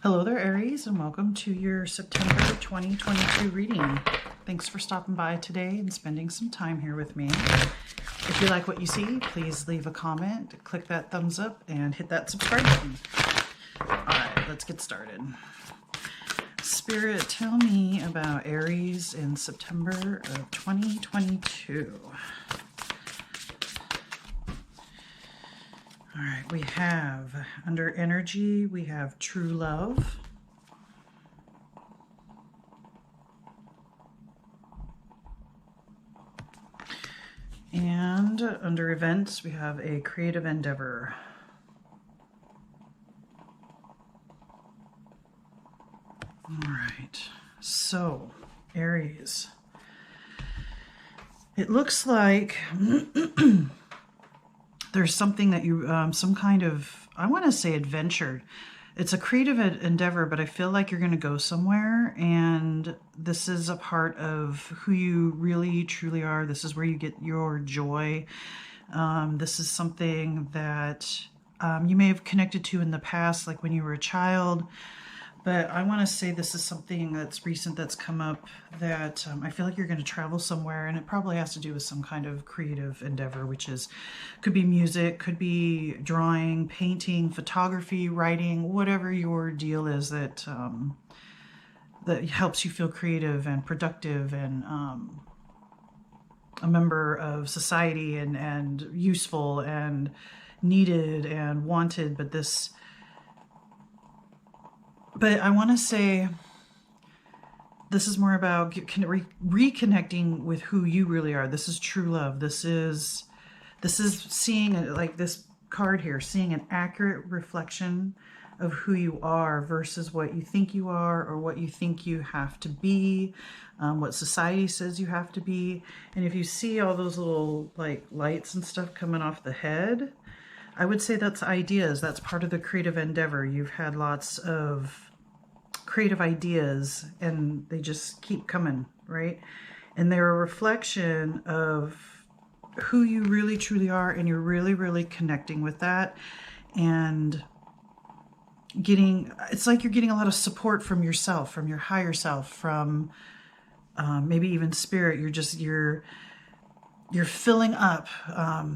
Hello there, Aries, and welcome to your September 2022 reading. Thanks for stopping by today and spending some time here with me. If you like what you see, please leave a comment, click that thumbs up, and hit that subscribe button. All right, let's get started. Spirit, tell me about Aries in September of 2022. All right, we have, under energy, we have true love. And under events, we have a creative endeavor. All right, so Aries, it looks like there's something that you, some kind of, I want to say adventure. It's a creative endeavor, but I feel like you're going to go somewhere, and this is a part of who you really truly are. This is where you get your joy. This is something that you may have connected to in the past, like when you were a child. But I want to say this is something that's recent that's come up that I feel like you're going to travel somewhere, and it probably has to do with some kind of creative endeavor, which is, could be music, could be drawing, painting, photography, writing, whatever your deal is that that helps you feel creative and productive and a member of society and useful and needed and wanted. But I want to say this is more about reconnecting with who you really are. This is true love. This is seeing, like this card here, seeing an accurate reflection of who you are versus what you think you are or what you think you have to be, what society says you have to be. And if you see all those little like lights and stuff coming off the head, I would say that's ideas. That's part of the creative endeavor. You've had lots of creative ideas and they just keep coming, right? And they're a reflection of who you really truly are, and you're really, really connecting with that and it's like you're getting a lot of support from yourself, from your higher self, from maybe even spirit. You're filling up.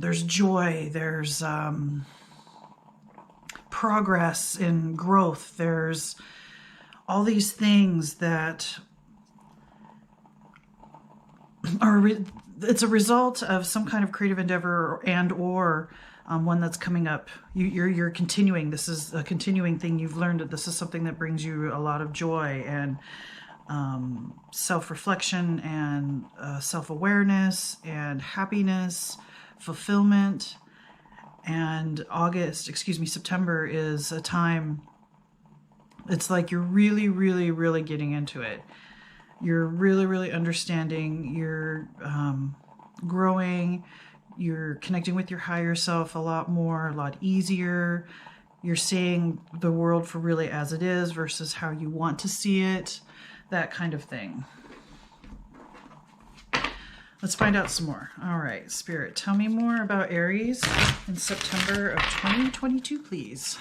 There's joy, there's progress and growth, there's all these things that are, it's a result of some kind of creative endeavor or one that's coming up. You're continuing. This is a continuing thing. You've learned that this is something that brings you a lot of joy and self-reflection and self-awareness and happiness, fulfillment. And September is a time, it's like you're really, really, really getting into it. You're really, really understanding. You're growing. You're connecting with your higher self a lot more, a lot easier. You're seeing the world for really as it is versus how you want to see it. That kind of thing. Let's find out some more. All right, Spirit, tell me more about Aries in September of 2022, please.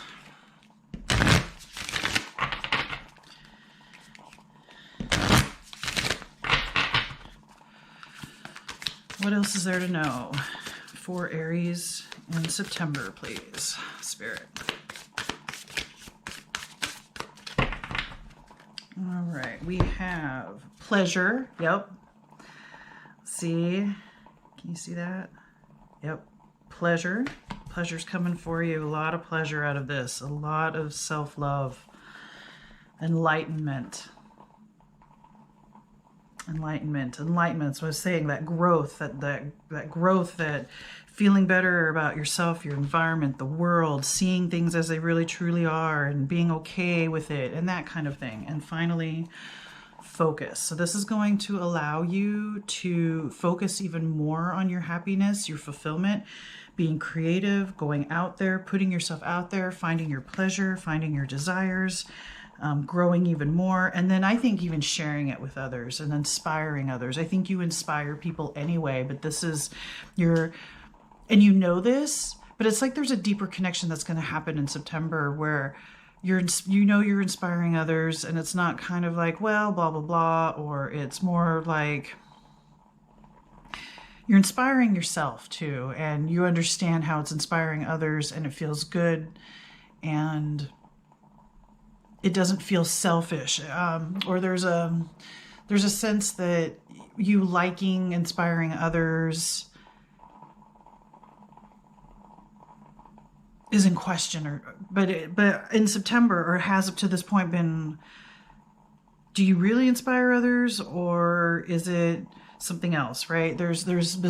What else is there to know for Aries in September, please, Spirit? All right, we have pleasure. Yep. See? Can you see that? Yep. Pleasure. Pleasure's coming for you. A lot of pleasure out of this. A lot of self-love. Enlightenment. Enlightenment. So I was saying that growth, that growth, that feeling better about yourself, your environment, the world, seeing things as they really truly are and being okay with it and that kind of thing. And finally, focus. So this is going to allow you to focus even more on your happiness, your fulfillment, being creative, going out there, putting yourself out there, finding your pleasure, finding your desires, growing even more. And then I think even sharing it with others and inspiring others. I think you inspire people anyway, but this is and you know this, but it's like there's a deeper connection that's going to happen in September where you're inspiring others, and it's not kind of like, well, blah, blah, blah, or it's more like you're inspiring yourself too, and you understand how it's inspiring others, and it feels good, and it doesn't feel selfish. Or there's a sense that you liking inspiring others is in question, but in September, or has up to this point been, do you really inspire others, or is it something else, right? There's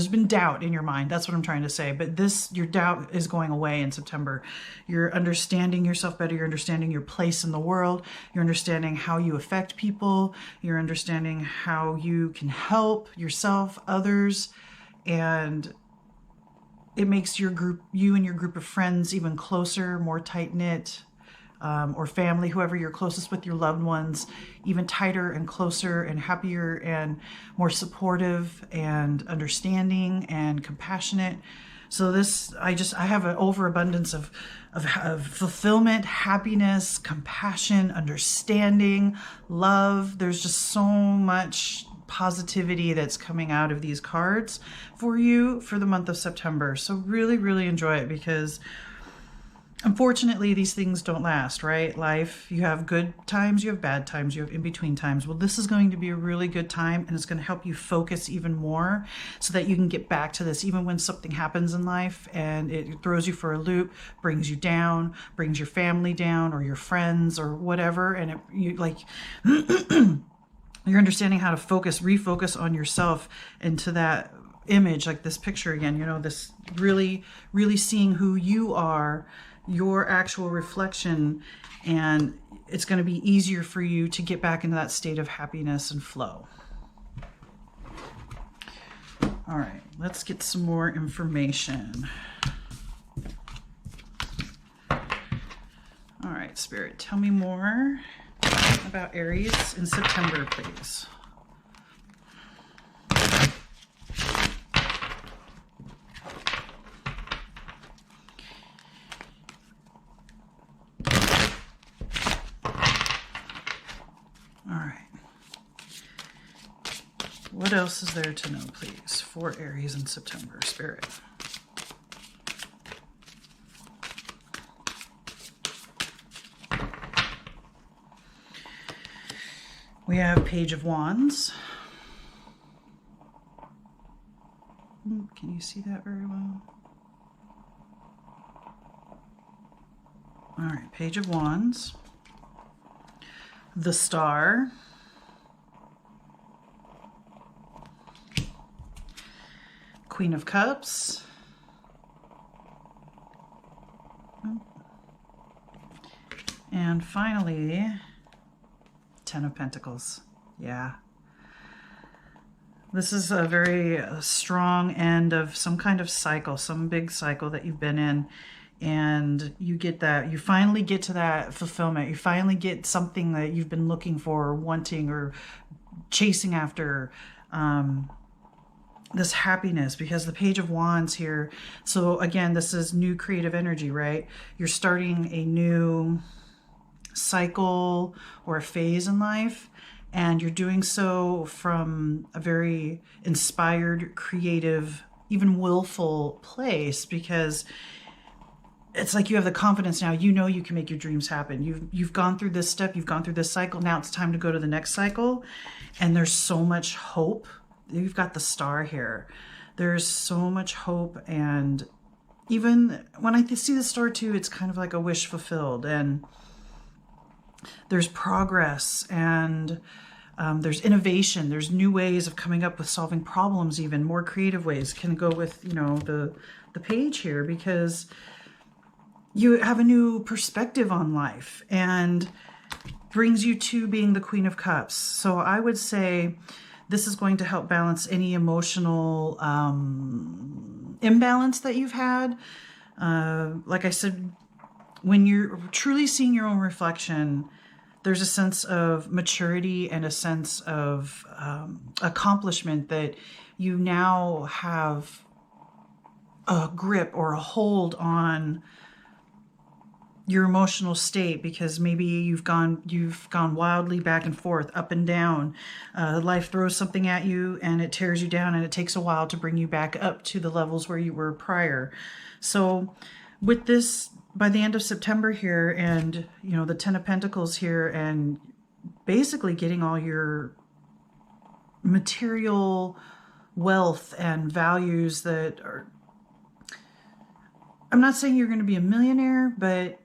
been doubt in your mind. That's what I'm trying to say. But your doubt is going away in September. You're understanding yourself better. You're understanding your place in the world. You're understanding how you affect people. You're understanding how you can help yourself, others, and it makes you and your group of friends even closer, more tight-knit, or family, whoever you're closest with, your loved ones, even tighter and closer and happier and more supportive and understanding and compassionate. So I have an overabundance of fulfillment, happiness, compassion, understanding, love. There's just so much positivity that's coming out of these cards for you for the month of September. So really, really enjoy it, because unfortunately, these things don't last, right? Life, you have good times, you have bad times, you have in-between times. Well, this is going to be a really good time, and it's going to help you focus even more so that you can get back to this, even when something happens in life and it throws you for a loop, brings you down, brings your family down or your friends or whatever. And you're understanding how to refocus on yourself into that image, like this picture again, this really, really seeing who you are, your actual reflection, and it's going to be easier for you to get back into that state of happiness and flow. All right, let's get some more information. All right, Spirit, tell me more about Aries in September, please. All right. What else is there to know, please, for Aries in September, Spirit? We have Page of Wands. Can you see that very well? All right, Page of Wands. The Star. Queen of Cups. And finally, Ten of Pentacles. Yeah. This is a very strong end of some kind of cycle, some big cycle that you've been in. And you get that, you finally get to that fulfillment. You finally get something that you've been looking for, or wanting, or chasing after, this happiness, because the Page of Wands here. So again, this is new creative energy, right? You're starting a new cycle or a phase in life, and you're doing so from a very inspired, creative, even willful place, because it's like you have the confidence now. You know you can make your dreams happen. You've gone through this step. You've gone through this cycle. Now it's time to go to the next cycle. And there's so much hope. You've got the Star here. There's so much hope. And even when I see the Star too, it's kind of like a wish fulfilled. And there's progress, and there's innovation. There's new ways of coming up with solving problems, even more creative ways. Can go with, the page here, because you have a new perspective on life, and brings you to being the Queen of Cups. So I would say this is going to help balance any emotional imbalance that you've had. Like I said, when you're truly seeing your own reflection, there's a sense of maturity and a sense of accomplishment, that you now have a grip or a hold on your emotional state, because maybe you've gone wildly back and forth, up and down. Life throws something at you and it tears you down, and it takes a while to bring you back up to the levels where you were prior. So with this, by the end of September here, and the Ten of Pentacles here, and basically getting all your material wealth and values that are, I'm not saying you're going to be a millionaire, but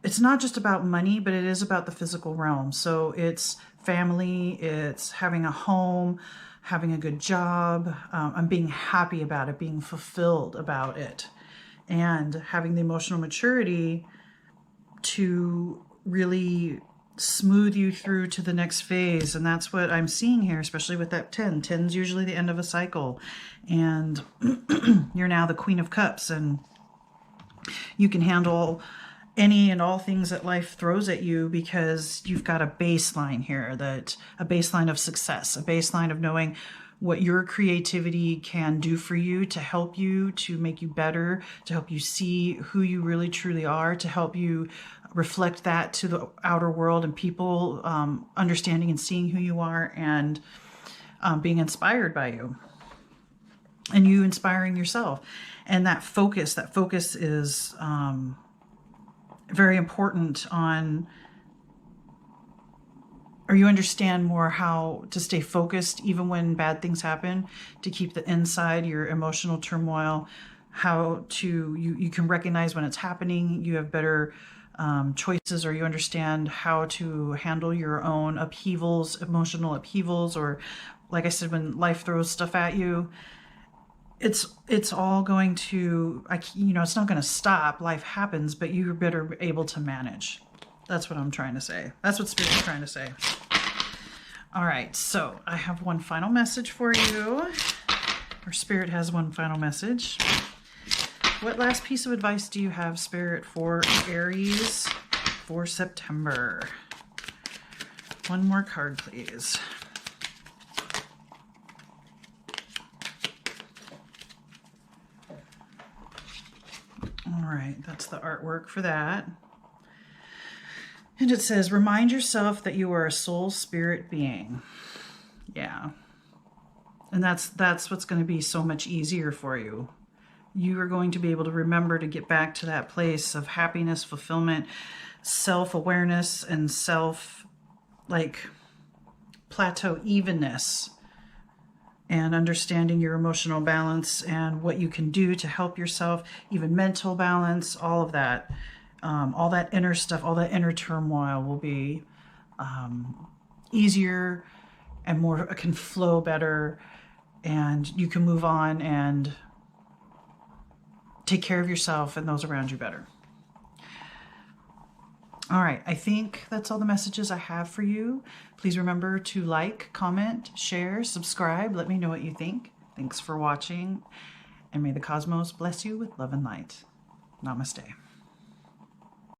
it's not just about money, but it is about the physical realm. So it's family, it's having a home, having a good job, and being happy about it, being fulfilled about it, and having the emotional maturity to really smooth you through to the next phase. And that's what I'm seeing here, especially with that 10. 10's usually the end of a cycle. And you're now the Queen of Cups, and you can handle any and all things that life throws at you, because you've got a baseline here, a baseline of success, a baseline of knowing what your creativity can do for you, to help you, to make you better, to help you see who you really truly are, to help you reflect that to the outer world and people, understanding and seeing who you are, and being inspired by you, and you inspiring yourself. And that focus is very important or you understand more how to stay focused even when bad things happen, to keep the inside, your emotional turmoil, how to, you can recognize when it's happening, you have better choices, or you understand how to handle your own upheavals, emotional upheavals, or like I said, when life throws stuff at you, it's all going to, it's not going to stop. Life happens, but you're better able to manage. That's what I'm trying to say. That's what Spirit's trying to say. All right, so I have one final message for you. Or Spirit has one final message. What last piece of advice do you have, Spirit, for Aries for September? One more card, please. All right, that's the artwork for that. And it says, remind yourself that you are a soul spirit being. Yeah. And that's what's going to be so much easier for you. You are going to be able to remember to get back to that place of happiness, fulfillment, self-awareness, and plateau evenness, and understanding your emotional balance and what you can do to help yourself, even mental balance, all of that. All that inner stuff, all that inner turmoil will be easier and more, can flow better, and you can move on and take care of yourself and those around you better. All right, I think that's all the messages I have for you. Please remember to like, comment, share, subscribe. Let me know what you think. Thanks for watching, and may the cosmos bless you with love and light. Namaste.